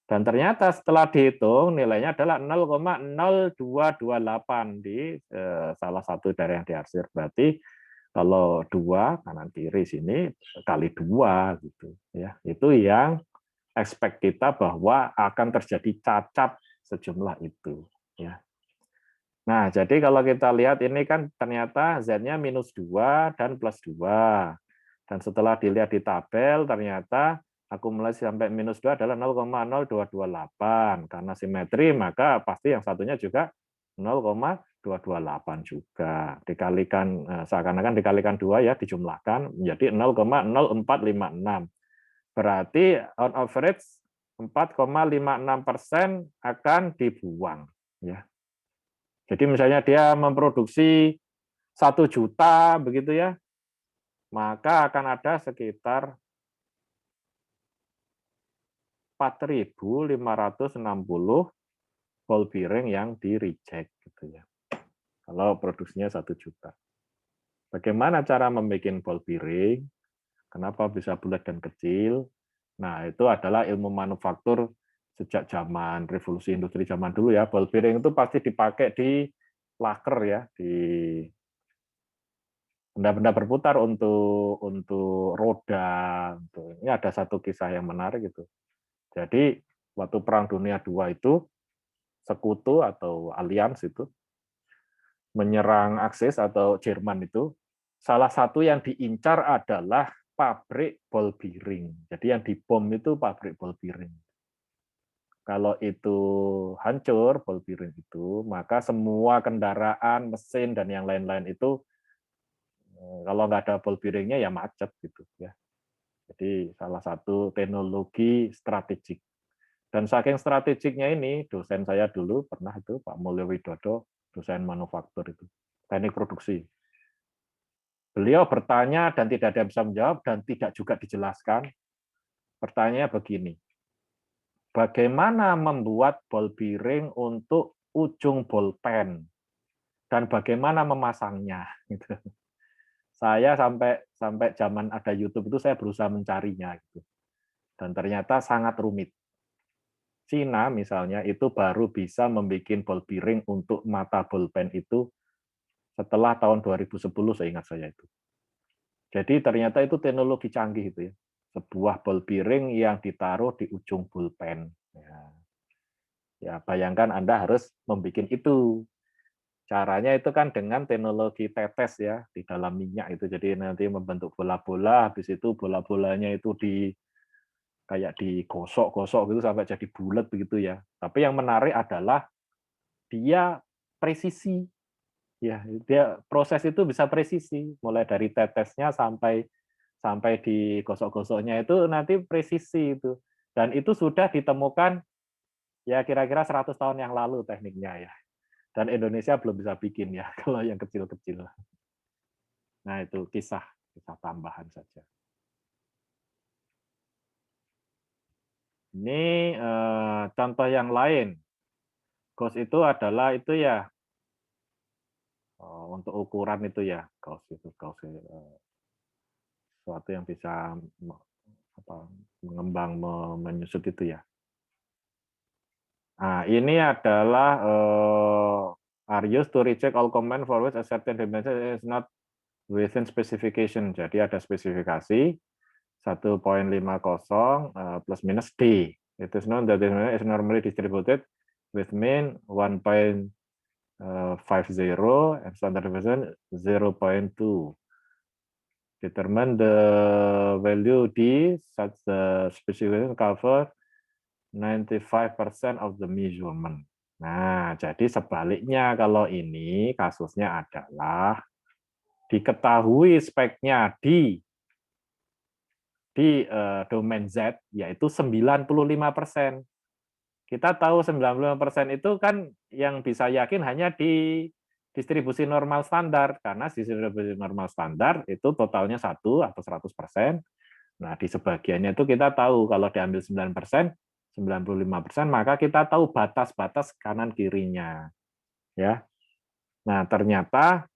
Dan ternyata setelah dihitung nilainya adalah 0,0228 di salah satu daerah yang diarsir. Berarti kalau 2 kanan kiri sini kali 2 gitu ya. Itu yang expect kita bahwa akan terjadi cacat sejumlah itu ya. Nah, jadi kalau kita lihat ini kan ternyata Z-nya minus 2 dan plus 2. Dan setelah dilihat di tabel, ternyata akumulasi sampai minus 2 adalah 0,0228. Karena simetri, maka pasti yang satunya juga 0,228 juga. Dikalikan, seakan-akan dikalikan 2 ya, dijumlahkan menjadi 0,0456. Berarti on average 4,56% akan dibuang. Ya. Jadi misalnya dia memproduksi 1 juta begitu ya, maka akan ada sekitar 4.560 ball bearing yang di reject gitu ya. Kalau produksinya 1 juta. Bagaimana cara membuat ball bearing? Kenapa bisa bulat dan kecil? Nah, itu adalah ilmu manufaktur sejak zaman revolusi industri zaman dulu ya. Ball bearing itu pasti dipakai di laker ya, di benda-benda berputar untuk roda. Ini ada satu kisah yang menarik gitu. Jadi waktu Perang Dunia II itu sekutu atau alians itu menyerang Aksis atau Jerman itu, salah satu yang diincar adalah pabrik ball bearing. Jadi yang dibom itu pabrik ball bearing. Kalau itu hancur ball bearing itu, maka semua kendaraan, mesin dan yang lain-lain itu kalau nggak ada ball bearingnya ya macet gitu ya. Jadi salah satu teknologi strategik. Dan saking strategiknya ini, dosen saya dulu pernah itu Pak Mulyo Widodo, dosen manufaktur itu, teknik produksi. Beliau bertanya dan tidak ada yang bisa menjawab dan tidak juga dijelaskan. Pertanyaannya begini, bagaimana membuat ball bearing untuk ujung bolpen dan bagaimana memasangnya? Gitu. Saya sampai sampai zaman ada YouTube itu saya berusaha mencarinya gitu. Dan ternyata sangat rumit. Cina misalnya itu baru bisa membuat ball bearing untuk mata bolpen itu setelah tahun 2010 seingat saya itu. Jadi ternyata itu teknologi canggih itu ya. Sebuah ball bearing yang ditaruh di ujung bolpen. Ya, bayangkan Anda harus membuat itu. Caranya itu kan dengan teknologi tetes ya di dalam minyak itu. Jadi nanti membentuk bola-bola, habis itu bola-bolanya itu kayak digosok-gosok gitu sampai jadi bulat begitu ya. Tapi yang menarik adalah dia presisi. Ya, dia proses itu bisa presisi, mulai dari tetesnya sampai sampai digosok-gosoknya itu nanti presisi itu. Dan itu sudah ditemukan ya kira-kira 100 tahun yang lalu tekniknya ya. Dan Indonesia belum bisa bikin ya kalau yang kecil-kecil. Nah, itu kisah tambahan saja. Ini contoh yang lain. Gauss itu adalah itu ya untuk ukuran itu ya Gauss itu sesuatu yang bisa mengembang menyusut itu ya. Nah, ini adalah are used to reject all comment for which a certain dimension is not within specification. Jadi ada spesifikasi 1.50 plus minus D. It is known that this is normally distributed with mean 1.50 and standard deviation 0.2. Determine the value D such the specification cover 95% of the measurement. Nah, jadi sebaliknya kalau ini kasusnya adalah diketahui speknya di domain Z, yaitu 95%. Kita tahu 95% itu kan yang bisa yakin hanya di distribusi normal standar, karena distribusi normal standar itu totalnya 1 atau 100%. Nah, di sebagiannya itu kita tahu kalau diambil 9%, 95%, maka kita tahu batas-batas kanan kirinya. Ya. Nah, ternyata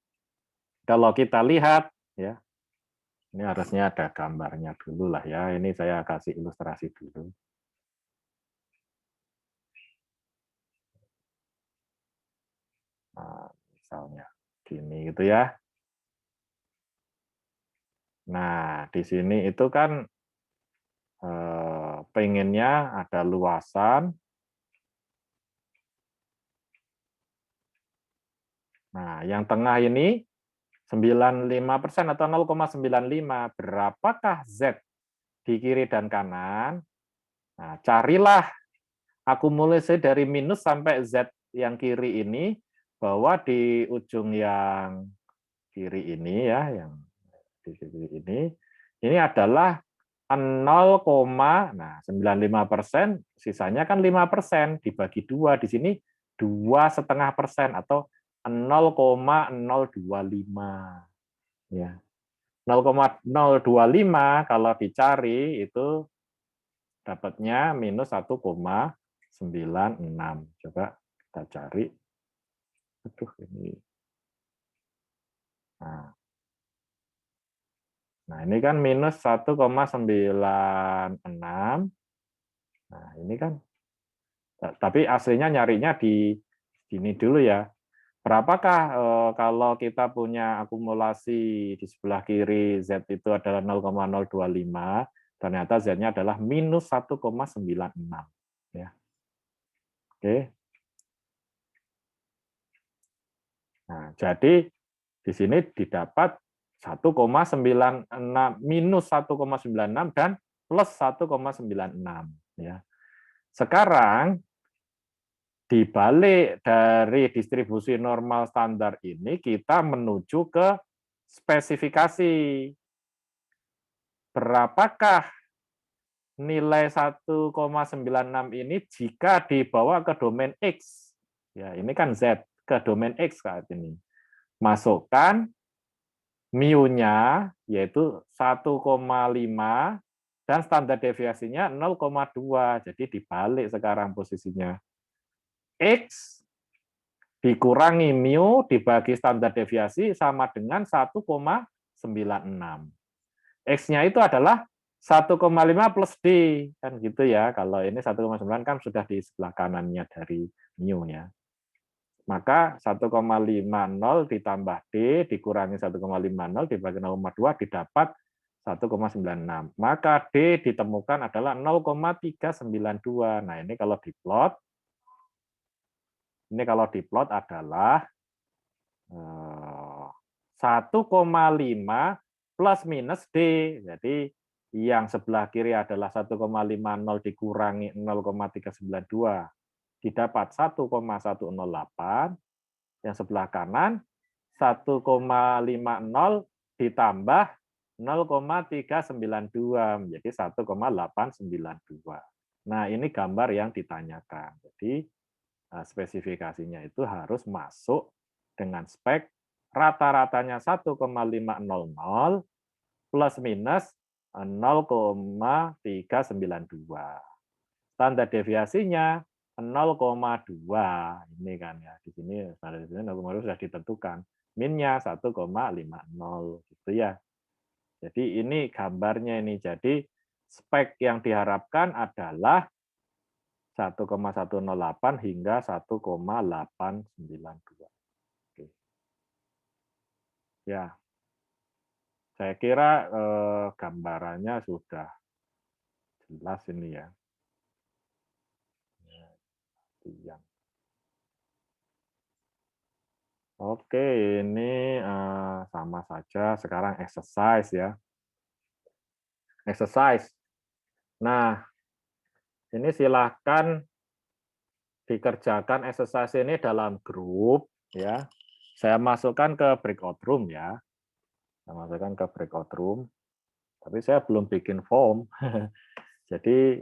kalau kita lihat ya, ini harusnya ada gambarnya dulu lah ya. Ini saya kasih ilustrasi dulu. Nah, misalnya gini gitu ya. Nah, di sini itu kan pengennya ada luasan. Nah, yang tengah ini 95% atau 0,95. Berapakah Z di kiri dan kanan? Nah, carilah akumulasi dari minus sampai Z yang kiri ini, bahwa di ujung yang kiri ini ya, yang di kiri ini adalah 0,95%, sisanya kan 5%, dibagi 2, di sini 2,5% atau 0,025. Ya. 0,025 kalau dicari itu dapatnya minus 1,96. Coba kita cari. Aduh, ini. Nah, ini kan minus 1,96. Nah, ini kan. Tapi aslinya nyarinya di sini dulu ya. Berapakah kalau kita punya akumulasi di sebelah kiri Z itu adalah 0,025, ternyata Z-nya adalah minus 1,96. Ya. Oke. Nah, jadi di sini didapat 1,96 minus 1,96 dan plus 1,96 ya. Sekarang dibalik dari distribusi normal standar ini kita menuju ke spesifikasi. Berapakah nilai 1,96 ini jika dibawa ke domain X? Ya, ini kan Z ke domain X saat ini. Masukkan mu-nya yaitu 1,5 dan standar deviasinya 0,2. Jadi dibalik sekarang posisinya. X dikurangi mu dibagi standar deviasi sama dengan 1,96. X-nya itu adalah 1,5 plus D. Kan gitu ya. Kalau ini 1,9 kan sudah di sebelah kanannya dari mu ya. Maka 1,50 ditambah D dikurangi 1,50 dibagi 0,2 didapat 1,96. Maka D ditemukan adalah 0,392. Nah, ini kalau diplot adalah 1,5 plus minus D. Jadi yang sebelah kiri adalah 1,50 dikurangi 0,392 didapat 1,108. Yang sebelah kanan 1,50 ditambah 0,392 menjadi 1,892. Nah, ini gambar yang ditanyakan. Jadi spesifikasinya itu harus masuk dengan spek rata-ratanya 1,500 plus minus 0,392. Standar deviasinya 0,2. Ini kan ya, di sini standar deviasinya 0,2 sudah ditentukan. Minnya 1,50 gitu ya. Jadi ini gambarnya ini. Jadi spek yang diharapkan adalah 1,108 hingga 1,892. Oke. Ya, saya kira gambarannya sudah jelas ini ya. Yang Oke, ini sama saja. Sekarang exercise ya. Exercise. Nah, ini silahkan dikerjakan exercise ini dalam grup ya. Saya masukkan ke breakout room ya. Saya masukkan ke breakout room. Tapi saya belum bikin form. Jadi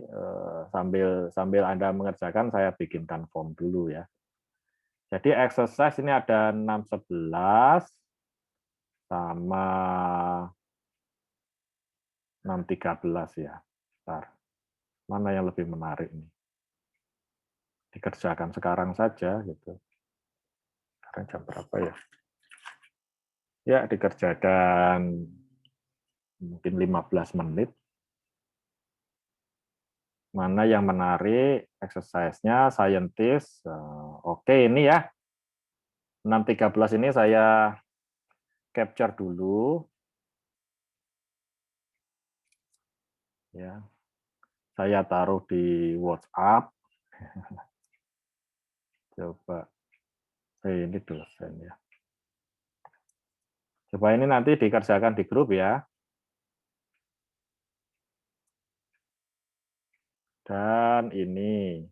sambil Anda mengerjakan, saya bikinkan form dulu ya. Jadi exercise ini ada 611 sama 613 ya. Bentar. Mana yang lebih menarik nih? Dikerjakan sekarang saja gitu. Sekarang jam berapa ya? Ya, dikerjakan mungkin 15 menit. Mana yang menarik? Exercise-nya scientist. Oke, ini ya. 613 ini saya capture dulu. Ya. Saya taruh di WhatsApp. Coba. Ini dosen ya. Coba ini nanti dikerjakan di grup ya. Dan ini.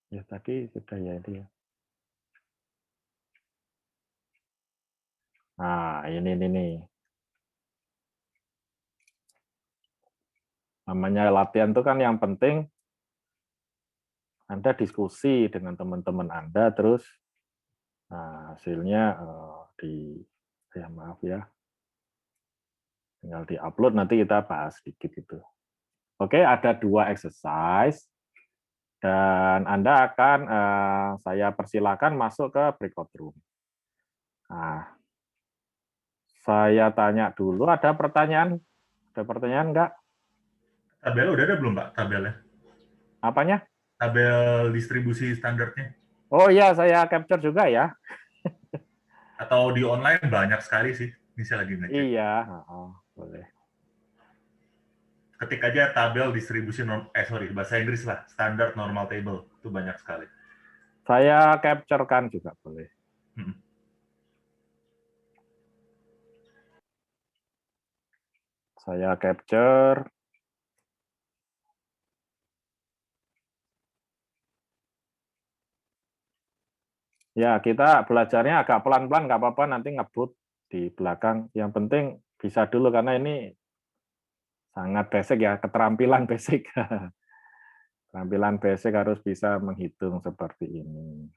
Ya tadi sudah ya ini ya. Nah, ini nih. Namanya latihan itu kan yang penting Anda diskusi dengan teman-teman Anda, terus hasilnya ya maaf ya, tinggal di-upload, nanti kita bahas sedikit itu. Oke, ada 2 exercise, dan Anda akan, saya persilakan masuk ke breakout room. Nah, saya tanya dulu, ada pertanyaan? Ada pertanyaan enggak? Tabel udah ada belum, Pak, tabelnya? Apanya? Tabel distribusi standarnya. Oh iya, saya capture juga ya. Atau di online banyak sekali sih. Ini saya lagi ngecek. Iya, boleh. Ketik aja tabel distribusi bahasa Inggris lah, standard normal table. Itu banyak sekali. Saya capture-kan juga boleh. Saya capture. Ya, kita belajarnya agak pelan-pelan, nggak apa-apa, nanti ngebut di belakang. Yang penting bisa dulu, karena ini sangat basic ya, keterampilan basic. Keterampilan basic harus bisa menghitung seperti ini.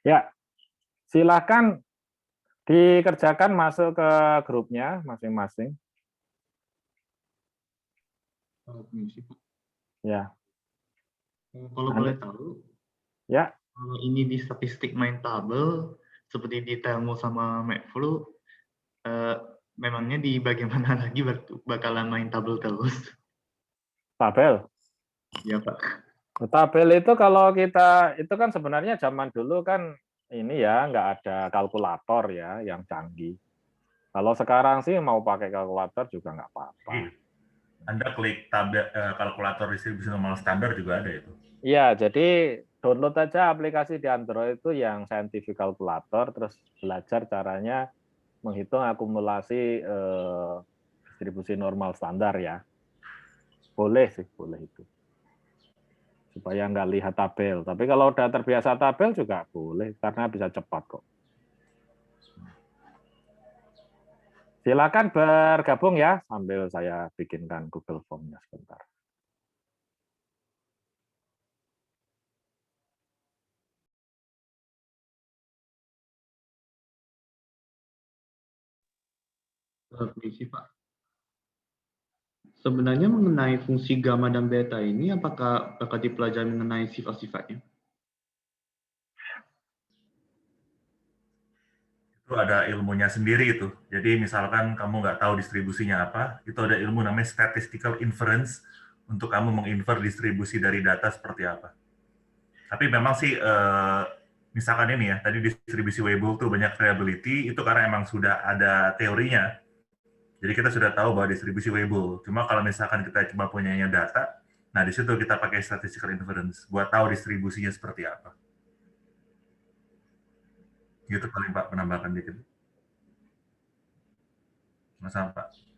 Ya, silakan dikerjakan masuk ke grupnya masing-masing. Ya. Kalau boleh tahu, ya. Kalau ini di statistik main tabel, seperti di Telmo sama Macflu, memangnya di bagian mana lagi bakalan main tabel terus? Tabel? Ya, Pak. Tabel itu kalau kita, itu kan sebenarnya zaman dulu kan ini ya, nggak ada kalkulator ya yang canggih. Kalau sekarang sih mau pakai kalkulator juga nggak apa-apa. Anda klik tabel kalkulator distribusi normal standar juga ada itu. Iya, jadi download aja aplikasi di Android itu yang Scientific Calculator, terus belajar caranya menghitung akumulasi distribusi normal standar ya. Boleh sih, boleh itu. Supaya nggak lihat tabel. Tapi kalau udah terbiasa tabel juga boleh, karena bisa cepat kok. Silakan bergabung ya, sambil saya bikinkan Google Form-nya sebentar. Permisi, Pak. Sebenarnya mengenai fungsi gamma dan beta ini, apakah bakal dipelajari mengenai sifat-sifatnya? Itu ada ilmunya sendiri itu. Jadi misalkan kamu nggak tahu distribusinya apa, itu ada ilmu namanya statistical inference untuk kamu menginfer distribusi dari data seperti apa. Tapi memang sih, misalkan ini ya, tadi distribusi Weibull tuh banyak variability, itu karena emang sudah ada teorinya. Jadi kita sudah tahu bahwa distribusi Weibull. Cuma kalau misalkan kita cuma punyanya data, nah di situ kita pakai statistical inference buat tahu distribusinya seperti apa. Gitu paling Pak, penambahan dikit. Sama-sama Pak.